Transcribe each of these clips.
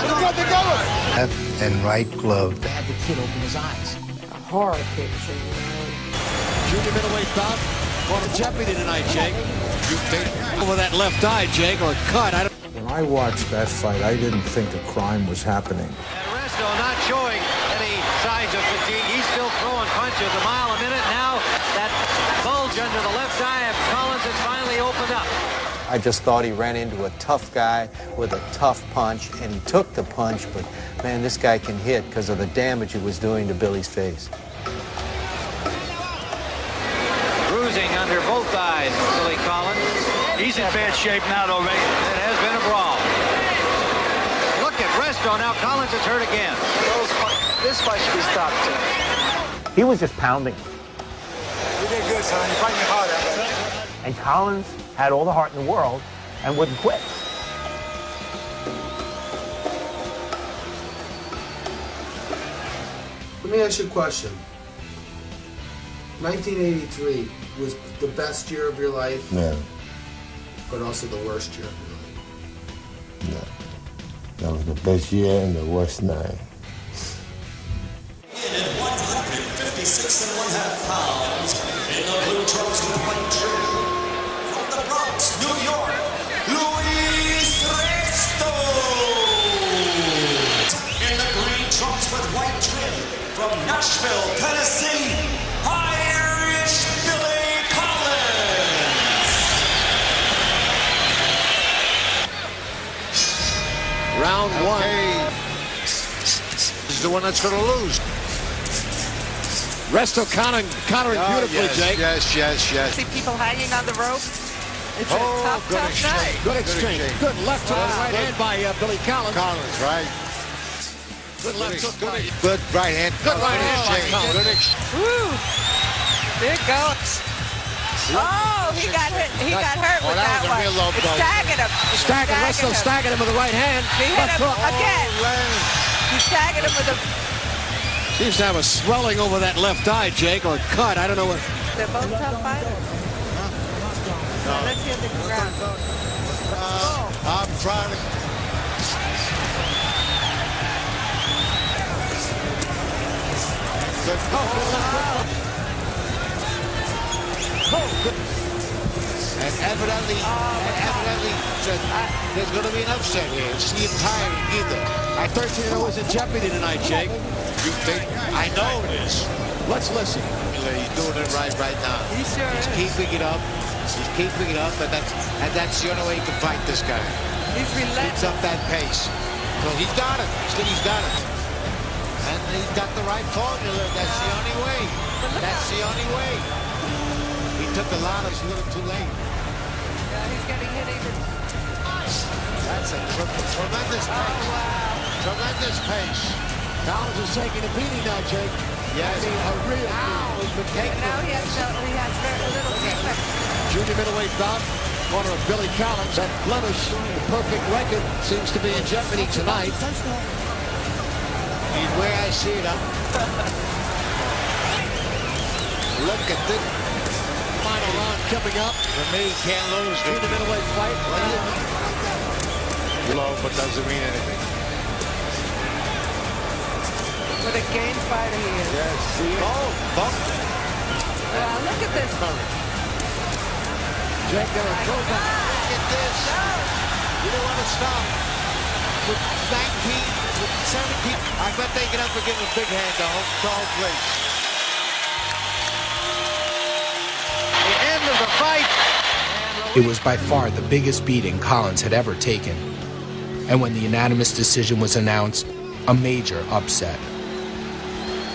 Left and right glove. Had the kid open his eyes. A horror picture, you know. Junior middleweight bout. Going to jeopardy tonight, Jake. You think over that left eye, Jake, or cut. When I watched that fight, I didn't think a crime was happening. And Resto not showing any signs of fatigue. He's still throwing punches a mile a minute. Now that bulge under the left eye of Collins has finally opened up. I just thought he ran into a tough guy with a tough punch, and he took the punch, but man, this guy can hit because of the damage it was doing to Billy's face. Bruising under both eyes, Billy Collins. He's in bad shape now, though, Ray. It has been a brawl. Look at Resto now. Collins is hurt again. This fight should be stopped, too. He was just pounding. You did good, son. You're fighting hard out there. And Collins had all the heart in the world and wouldn't quit. Let me ask you a question. 1983 was the best year of your life? No. But also the worst year of your life? No. That was the best year and the worst night. In at 156 1/2 pounds, in the blue trunks with white trim, from the Bronx, New York, Luis Resto. In the green trunks with white trim, from Nashville, Tennessee, Irish Billy Collins. Round one. This is the one that's going to lose. Resto countering beautifully, yes, Jake. Yes. See people hanging on the rope. It's a tough night. Good exchange. Good left hook, right hand by Billy Collins. Collins, right? Good left hook. Good right hand. Good right hand by Collins. Woo! There it goes. Oh, he got hit. He got hurt with that one. It's staggered him. Resto staggered him with the right hand. He hit him again. He staggered him with a... Seems to have a swelling over that left eye, Jake, or cut. I don't know what. They're both tough fighters. Let's hear the ground. I'm trying to... And evidently, there's going to be an upset here. It's the entire either. I thought you know it was in jeopardy tonight, Jake. You think? I know it is. Let's listen. He's doing it right now. He sure is. He's keeping it up. But that's the only way you can fight this guy. He's relentless. Keeps up that pace. So he's got it. He's got it. And he's got the right formula. That's the only way. That's the only way. He took a lot. It's a little too late. Yeah, he's getting hit even. That's a tremendous pace. Oh, wow. Tremendous pace. Collins is taking a beating now, Jake. Yes. A real he's been taking Now he has very little defense. Junior middleweight bout. Corner of Billy Collins. That blemish, the perfect record, seems to be in jeopardy tonight. The way I see it, look at this. Final round coming up. For me, can't lose. Junior middleweight fight. Low, but doesn't mean anything. What a game fighter he is. Yes, see it. Oh, Wow, look at this. Jake gonna go back. Look at this. You don't want to stop. With 19, with 17. I bet they get up and give him a big hand to home place. The end of the fight. It was by far the biggest beating Collins had ever taken. And when the unanimous decision was announced, a major upset.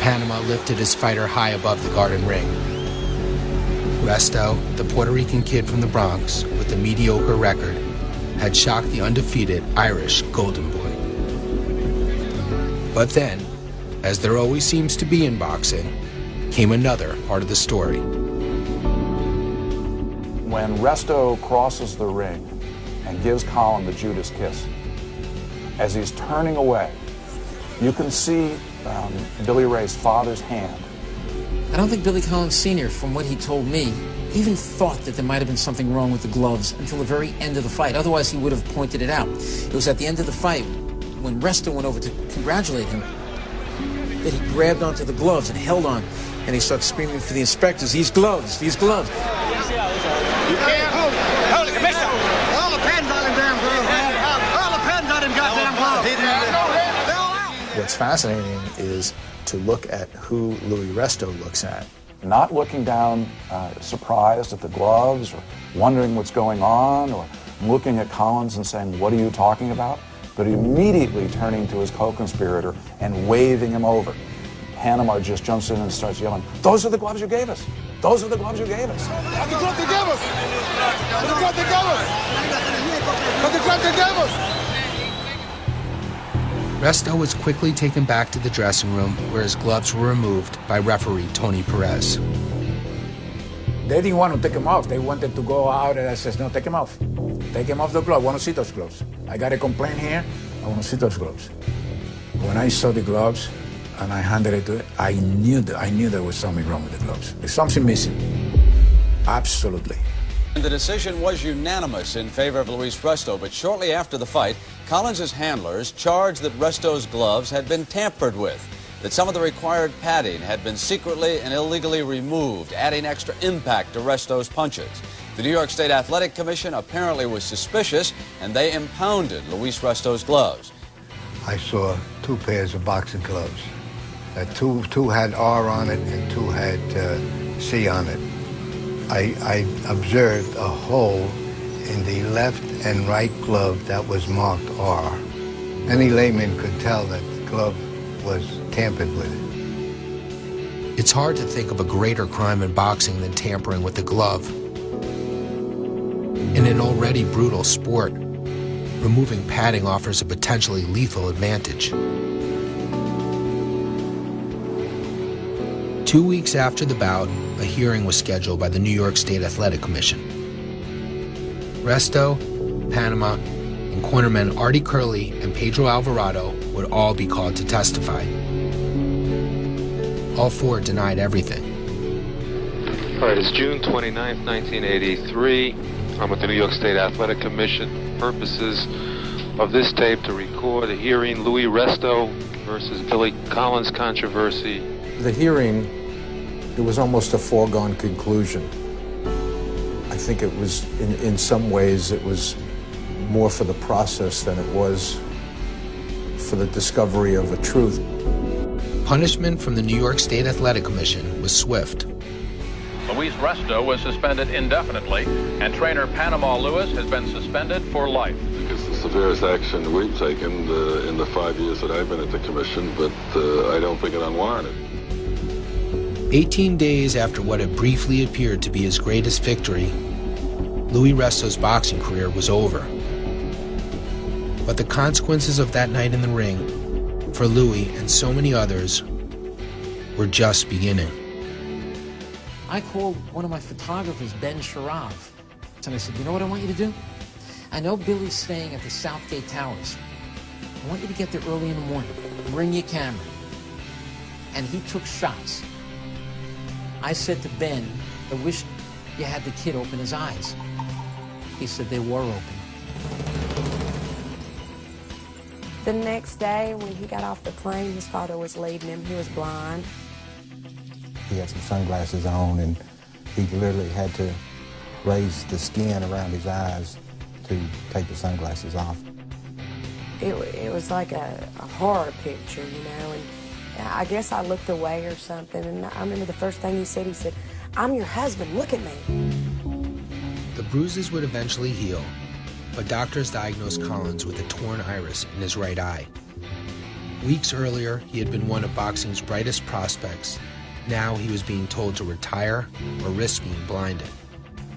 Panama lifted his fighter high above the Garden Ring. Resto, the Puerto Rican kid from the Bronx with a mediocre record, had shocked the undefeated Irish Golden Boy. But then, as there always seems to be in boxing, came another part of the story. When Resto crosses the ring and gives Colin the Judas kiss, as he's turning away, you can see Billy Ray's father's hand. I don't think Billy Collins Sr., from what he told me, even thought that there might have been something wrong with the gloves until the very end of the fight. Otherwise, he would have pointed it out. It was at the end of the fight when Resto went over to congratulate him, that he grabbed onto the gloves and held on, and he started screaming for the inspectors, "These gloves, these gloves." You can't hold it, Commissioner. All the pens on him damn gloves. All the pens on him goddamn gloves. What's fascinating is to look at who Louis Resto looks at. Not looking down surprised at the gloves or wondering what's going on or looking at Collins and saying, "What are you talking about?" But immediately turning to his co-conspirator and waving him over. Panama just jumps in and starts yelling, "Those are the gloves you gave us! Those are the gloves you gave us!" That's the gloves they gave us! That's the gloves they gave us! That's the gloves they gave us! Resto was quickly taken back to the dressing room where his gloves were removed by referee Tony Perez. They didn't want to take him off. They wanted to go out, and I says, "No, take him off. Take him off the glove. I want to see those gloves. I got a complaint here. I want to see those gloves." When I saw the gloves and I handed it to it, I knew there was something wrong with the gloves. There's something missing. Absolutely. The decision was unanimous in favor of Luis Resto, but shortly after the fight, Collins' handlers charged that Resto's gloves had been tampered with, that some of the required padding had been secretly and illegally removed, adding extra impact to Resto's punches. The New York State Athletic Commission apparently was suspicious, and they impounded Luis Resto's gloves. I saw 2 pairs of boxing gloves. Two had R on it and 2 had C on it. I observed a hole in the left and right glove that was marked R. Any layman could tell that the glove was tampered with. It's hard to think of a greater crime in boxing than tampering with a glove. In an already brutal sport, removing padding offers a potentially lethal advantage. 2 weeks after the bout, a hearing was scheduled by the New York State Athletic Commission. Resto, Panama, and cornermen Artie Curley and Pedro Alvarado would all be called to testify. All 4 denied everything. All right, it's June 29th, 1983. I'm with the New York State Athletic Commission. Purposes of this tape to record a hearing, Louis Resto versus Billy Collins controversy. The hearing, it was almost a foregone conclusion. I think it was, in some ways, it was more for the process than it was for the discovery of a truth. Punishment from the New York State Athletic Commission was swift. Luis Resto was suspended indefinitely, and trainer Panama Lewis has been suspended for life. It's the severest action we've taken in the 5 years that I've been at the commission, but I don't think it unwarranted. 18 days after what had briefly appeared to be his greatest victory, Louis Resto's boxing career was over. But the consequences of that night in the ring, for Louis and so many others, were just beginning. I called one of my photographers, Ben Sharav, and I said, "You know what I want you to do? I know Billy's staying at the Southgate Towers. I want you to get there early in the morning. Bring your camera." And he took shots. I said to Ben, "I wish you had the kid open his eyes." He said they were open. The next day, when he got off the plane, his father was leading him. He was blind. He had some sunglasses on, and he literally had to raise the skin around his eyes to take the sunglasses off. It was like a horror picture, you know, and I guess I looked away or something, and I remember the first thing he said, "I'm your husband, look at me." The bruises would eventually heal, but doctors diagnosed Collins with a torn iris in his right eye. Weeks earlier, he had been one of boxing's brightest prospects. Now he was being told to retire or risk being blinded.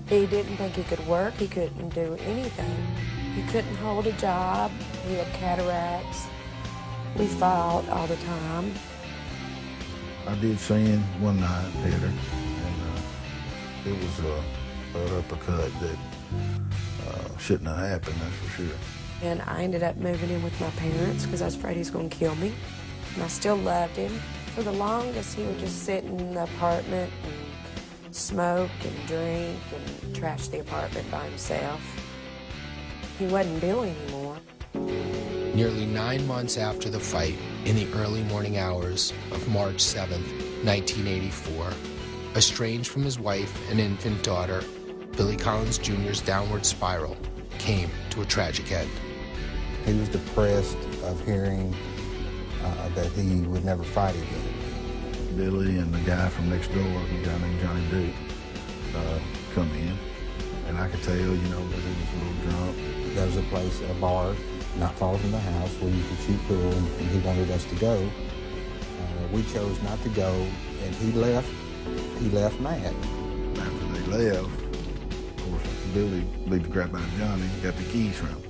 He didn't think he could work. He couldn't do anything. He couldn't hold a job. He had cataracts. We fought all the time. I did see him one night, hit her, and it was an uppercut that shouldn't have happened, that's for sure. And I ended up moving in with my parents because I was afraid he was going to kill me. And I still loved him. For the longest, he would just sit in the apartment and smoke and drink and trash the apartment by himself. He wasn't Billy anymore. Nearly 9 months after the fight, in the early morning hours of March 7th, 1984, estranged from his wife and infant daughter, Billy Collins Jr.'s downward spiral came to a tragic end. He was depressed of hearing that he would never fight again. Billy and the guy from next door, a guy named Johnny Duke, come in. And I could tell, you know, that he was a little drunk. There was a place, a bar, not far from the house where you could shoot pool, and he wanted us to go. We chose not to go, and he left mad. After they left, of course, Billy beat the crap out of Johnny and got the keys from him.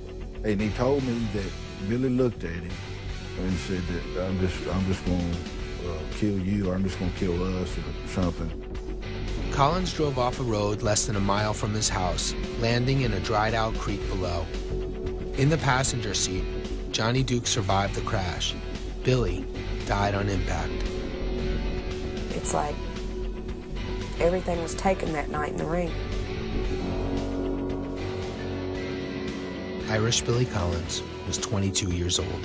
And he told me that Billy looked at him and said that I'm just going to kill you, or I'm just going to kill us, or something. Collins drove off a road less than a mile from his house, landing in a dried-out creek below. In the passenger seat, Johnny Duke survived the crash. Billy died on impact. It's like everything was taken that night in the ring. Irish Billy Collins was 22 years old.